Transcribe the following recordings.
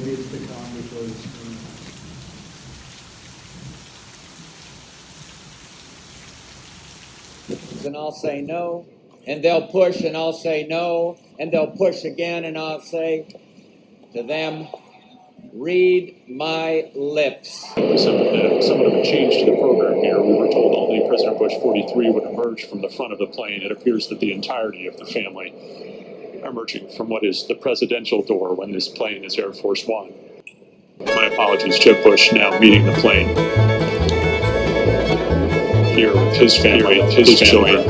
maybe it's the congregatory spoon. And I'll say no, and they'll push, and I'll say no, and they'll push again, and I'll say to them, read my lips. Somewhat of a change to the program here. We were told only President Bush 43 would emerge from the front of the plane. It appears that the entirety of the family are emerging from what is the presidential door when this plane is Air Force One. My apologies, Jeb Bush now meeting the plane. Here with his family, his children,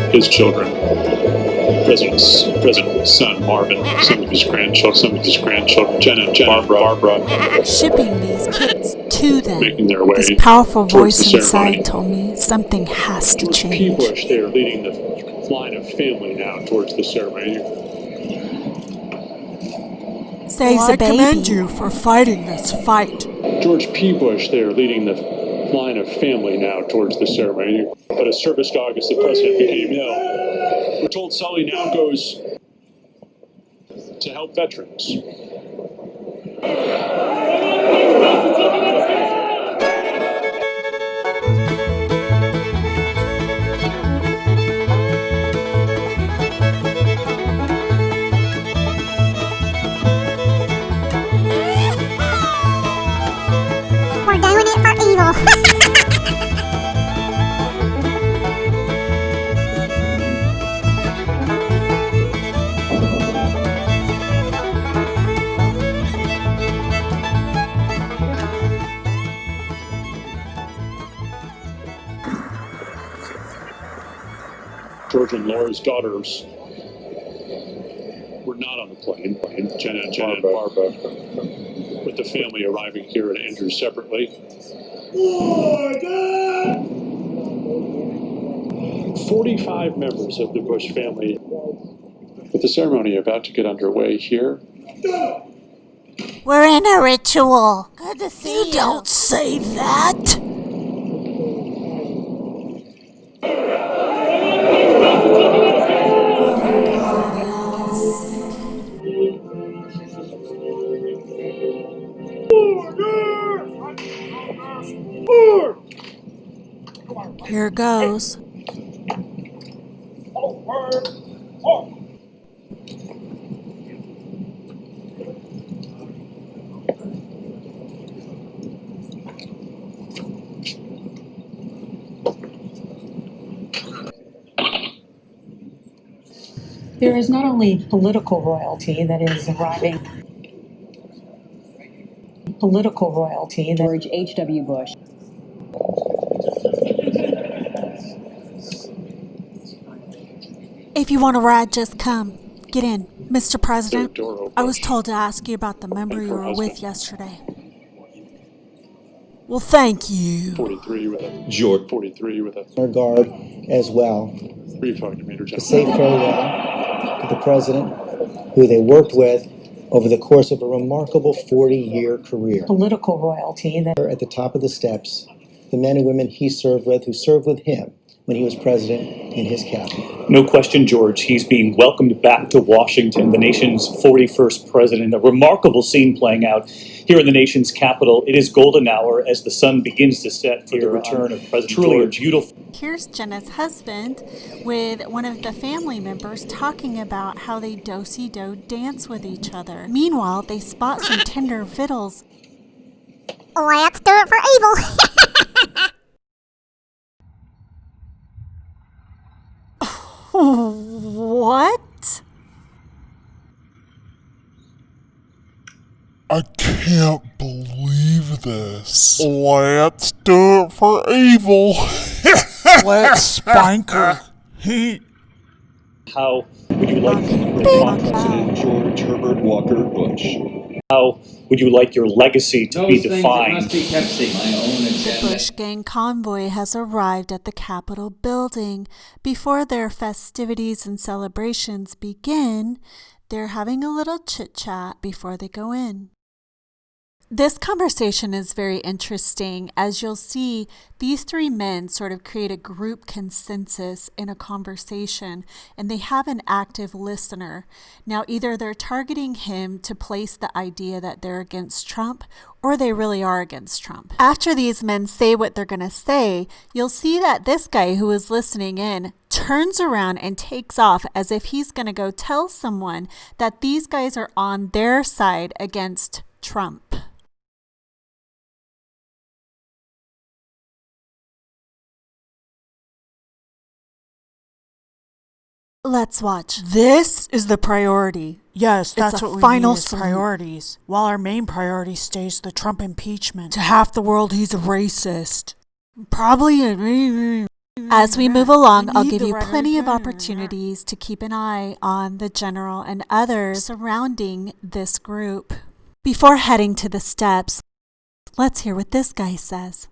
President's son Marvin, some of his grandchildren, Jenna, Barbara, Shipping these kids to them. making their way. This powerful towards voice the ceremony. inside told me something has to George P. change. Bush, they are leading the line of family now towards the ceremony. Saves I a baby. commend you for fighting this fight. George P. Bush, they are leading the line of family now towards the ceremony. But a service dog as the president became ill. We're told Sully now goes to help veterans. We're doing it for evil. George and Laura's daughters were not on the plane. Jenna and Barbara, with the family arriving here at Andrews separately. 45 members of the Bush family, with the ceremony about to get underway here. We're in a ritual. Good to see you. You don't say that. Here goes. There is not only political royalty that is arriving. Political royalty. George H.W. Bush. If you want to ride, just come. Get in. Mr. President, I was told to ask you about the member you were with yesterday. Well, thank you. 43 with a George. 43 with a Guard as well. brief argument. To say farewell to the president, who they worked with over the course of a remarkable 40-year career. Political royalty that At the top of the steps, the men and women he served with, who served with him when he was president in his cabinet. No question, George. He's being welcomed back to Washington, the nation's 41st president. A remarkable scene playing out here in the nation's capital. It is golden hour as the sun begins to set for the return of President Truly George. A beautiful. Here's Jenna's husband with one of the family members talking about how they do-si-do dance with each other. Meanwhile, they spot some tender vittles. Let's do it for evil. What? I can't believe this. Let's do it for evil. Let's spank her. How would you like President George Herbert Walker Bush? How would you like your legacy to be defined? Must be kept secret. My own The agenda. Bush Gang convoy has arrived at the Capitol building. Before their festivities and celebrations begin, they're having a little chit-chat before they go in. This conversation is very interesting. As you'll see, these three men sort of create a group consensus in a conversation, and they have an active listener. Now, either they're targeting him to place the idea that they're against Trump, or they really are against Trump. After these men say what they're going to say, you'll see that this guy who is listening in turns around and takes off as if he's going to go tell someone that these guys are on their side against Trump. Let's watch. This is the priority. Yes, that's a what we final need is priorities. While our main priority stays the Trump impeachment. To half the world, he's a racist. Probably. As we move along, I'll give you plenty of opportunities to keep an eye on the general and others surrounding this group. Before heading to the steps, let's hear what this guy says.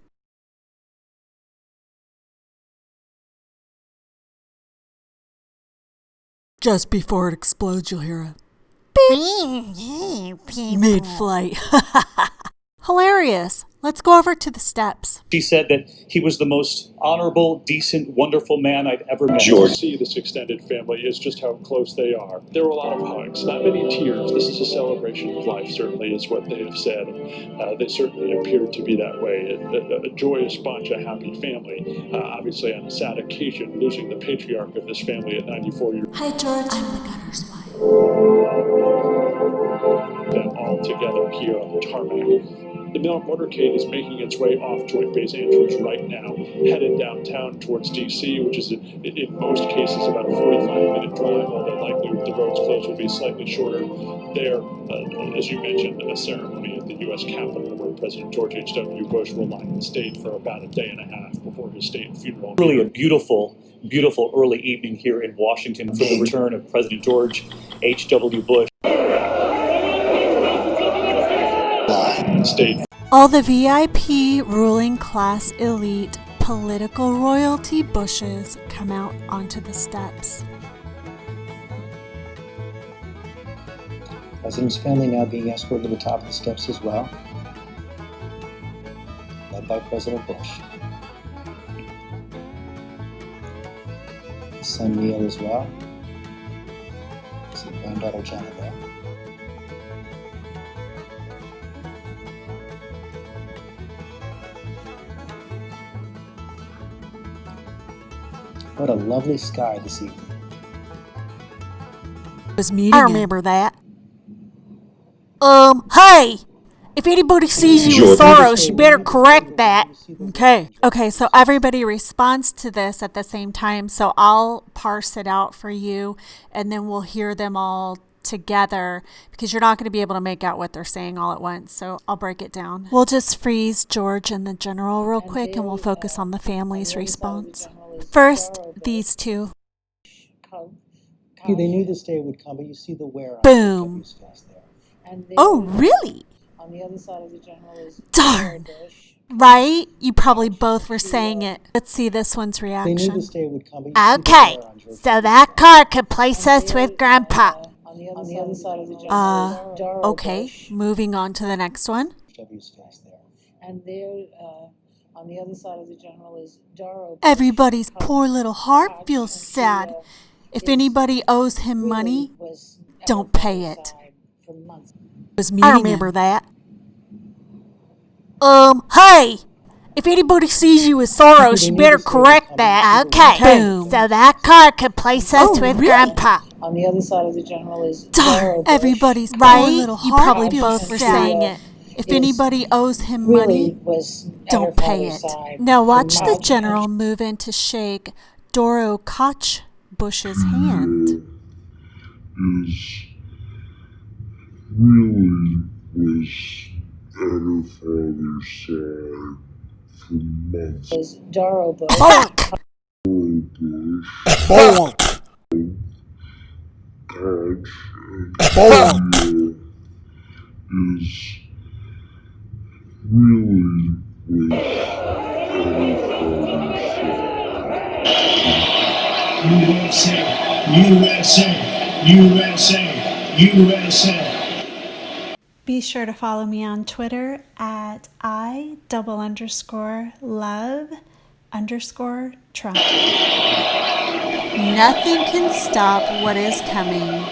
Just before it explodes, you'll hear a People. mid-flight. Hilarious. Let's go over to the steps. She said that he was the most honorable, decent, wonderful man I'd ever met. To see this extended family is just how close they are. There were a lot of hugs, not many tears. This is a celebration of life, certainly, is what they have said. They certainly appeared to be that way. A joyous bunch, a happy family. Obviously, on a sad occasion, losing the patriarch of this family at 94 years. Hi, George. I'm the gunner's wife. Them all together here on the tarmac. The motorcade is making its way off Joint Base Andrews right now, headed downtown towards D.C., which is in most cases about a 45-minute drive, although likely with the roads closed will be slightly shorter. There, as you mentioned, a ceremony at the U.S. Capitol where President George H.W. Bush will line the stage for about a day and a half before his state funeral. Really a beautiful early evening here in Washington for the return of President George H.W. Bush. State. All the VIP ruling class elite political royalty bushes come out onto the steps. President's family now being escorted to the top of the steps as well, led by President Bush. His son Neil as well. See granddaughter Jenna there. What a lovely sky this evening. I remember that. Hey! If anybody sees you with Soros, you better correct that. Okay. Okay, so everybody responds to this at the same time, so I'll parse it out for you, and then we'll hear them all together, because you're not going to be able to make out what they're saying all at once, so I'll break it down. We'll just freeze George and the general real quick, and we'll focus on the family's response. First, these two. They knew this day would come, but you see the wear on Boom. HW's face there. Oh, really? On the other side of the general is Darn. Right? You probably both were saying it. Let's see this one's They knew reaction. this day would come, but you see the Okay, wear on George's so that car could place us with Grandpa. on the other side of the general is Dara Okay, Bush. moving on to the next one. HW's face there. And there, on the other side of the general is Dara Bush. Everybody's poor little heart feels sad. If anybody owes him money, Was don't pay it. for months. I remember that. Hey! If anybody sees you with Soros, you better correct that. Okay, Boom. so that car could place us Oh, with really? Grandpa. On the other side of the general is Dara Darn, Bush. everybody's poor Right? little You heart probably feels both were sad. saying it. If is anybody owes him really money, was at don't her pay father's it. side Now for watch the months. general move in to shake Doro Koch Bush's hand. Is really was at her father's side for months. Was Dara Bush. Bush, Bullock, Dodge, and is really was at her father's side. USA, USA, USA, USA. Be sure to follow me on Twitter at I_love_Trump. Nothing can stop what is coming.